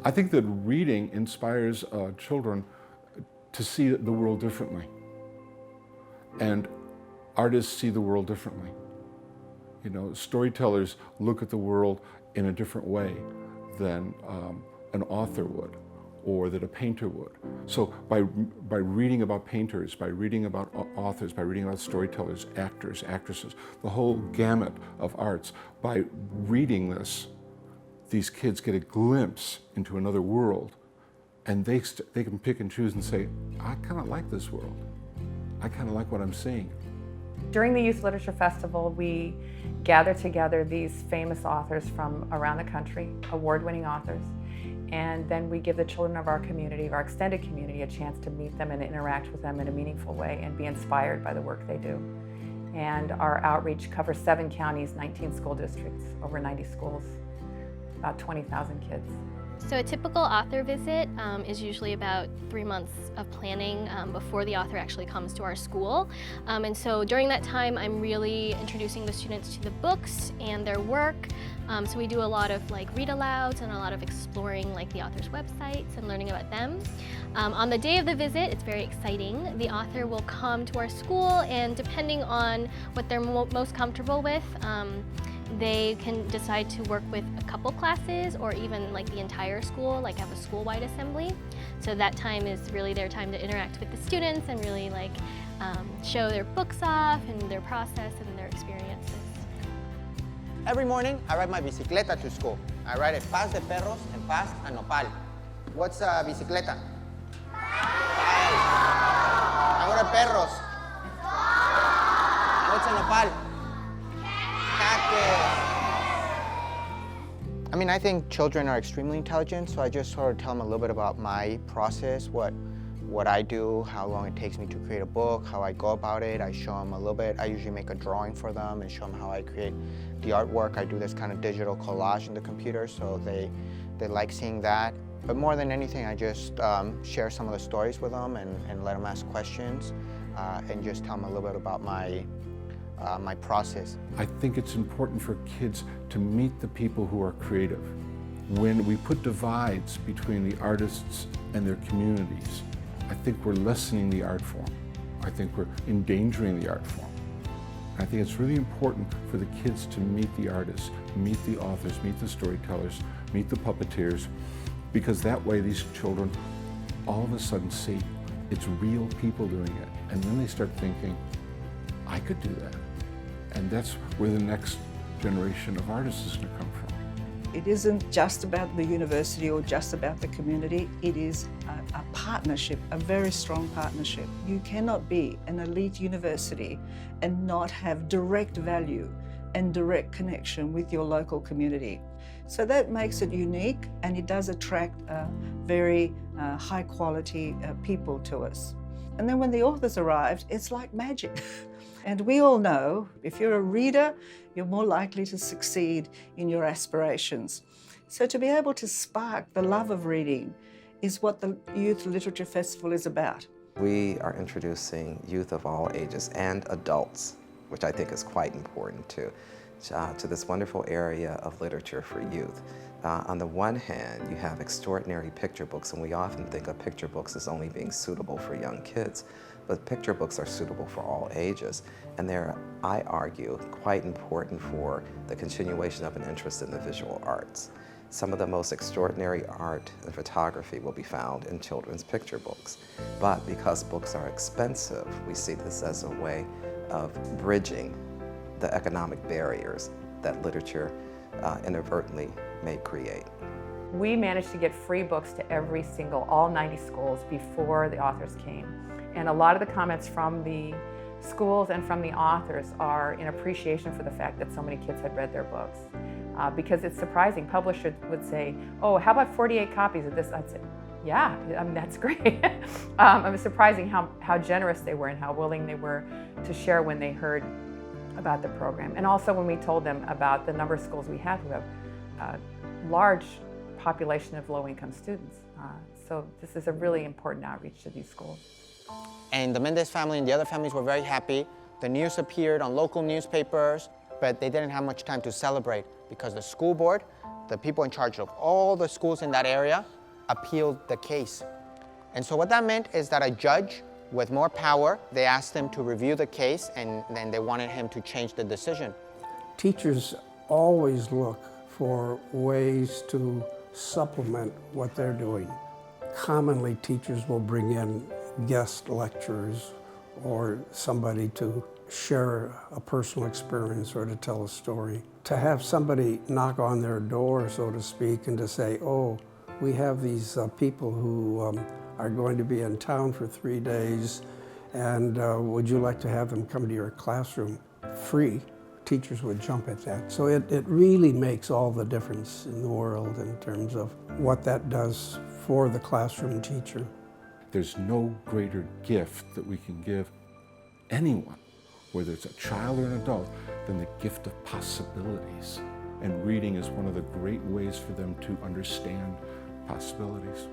I think that reading inspires children to see the world differently. And artists see the world differently. You know, storytellers look at the world in a different way than an author would, or that a painter would. So by reading about painters, by reading about authors, by reading about storytellers, actors, actresses, the whole gamut of arts, by reading this, these kids get a glimpse into another world, and they can pick and choose and say, I kind of like this world. I kind of like what I'm seeing. During the Youth Literature Festival, we gather together these famous authors from around the country, award-winning authors, and then we give the children of our community, of our extended community, a chance to meet them and interact with them in a meaningful way and be inspired by the work they do. And our outreach covers 7 counties, 19 school districts, over 90 schools, about 20,000 kids. So a typical author visit is usually about 3 months of planning before the author actually comes to our school. And so during that time, I'm really introducing the students to the books and their work. So we do a lot of read-alouds and a lot of exploring the author's websites and learning about them. On the day of the visit, it's very exciting. The author will come to our school, and depending on what they're most comfortable with, they can decide to work with a couple classes or even the entire school, have a school-wide assembly. So that time is really their time to interact with the students and really show their books off and their process and their experiences. Every morning, I ride my bicicleta to school. I ride it past the Perros and past a Nopal. What's a bicicleta? I go to Perros. What's a Nopal? I mean, I think children are extremely intelligent, so I just sort of tell them a little bit about my process, what I do, how long it takes me to create a book, how I go about it. I show them a little bit. I usually make a drawing for them and show them how I create the artwork. I do this kind of digital collage in the computer, so they like seeing that. But more than anything, I just share some of the stories with them and let them ask questions and just tell them a little bit about my process. I think it's important for kids to meet the people who are creative. When we put divides between the artists and their communities, I think we're lessening the art form. I think we're endangering the art form. I think it's really important for the kids to meet the artists, meet the authors, meet the storytellers, meet the puppeteers, because that way these children all of a sudden see it's real people doing it. And then they start thinking, I could do that. And that's where the next generation of artists is going to come from. It isn't just about the university or just about the community. It is a partnership, a very strong partnership. You cannot be an elite university and not have direct value and direct connection with your local community. So that makes it unique, and it does attract very high quality people to us. And then when the authors arrived, it's like magic. And we all know, if you're a reader, you're more likely to succeed in your aspirations. So to be able to spark the love of reading is what the Youth Literature Festival is about. We are introducing youth of all ages and adults, which I think is quite important to this wonderful area of literature for youth. On the one hand, you have extraordinary picture books, and we often think of picture books as only being suitable for young kids. But picture books are suitable for all ages, and they're, I argue, quite important for the continuation of an interest in the visual arts. Some of the most extraordinary art and photography will be found in children's picture books. But because books are expensive, we see this as a way of bridging the economic barriers that literature inadvertently may create. We managed to get free books to all 90 schools before the authors came. And a lot of the comments from the schools and from the authors are in appreciation for the fact that so many kids had read their books. Because it's surprising. Publishers would say, oh, how about 48 copies of this? I'd say, yeah, I mean, that's great. It was surprising how generous they were and how willing they were to share when they heard about the program. And also when we told them about the number of schools we have who have a large population of low-income students. So this is a really important outreach to these schools. And the Mendez family and the other families were very happy. The news appeared on local newspapers, but they didn't have much time to celebrate because the school board, the people in charge of all the schools in that area appealed the case. And so what that meant is that a judge with more power, they asked him to review the case, and then they wanted him to change the decision. Teachers always look for ways to supplement what they're doing. Commonly, teachers will bring in guest lecturers or somebody to share a personal experience or to tell a story. To have somebody knock on their door, so to speak, and to say, oh, we have these people who are going to be in town for 3 days, and would you like to have them come to your classroom free? Teachers would jump at that. So it really makes all the difference in the world in terms of what that does for the classroom teacher. There's no greater gift that we can give anyone, whether it's a child or an adult, than the gift of possibilities. And reading is one of the great ways for them to understand possibilities.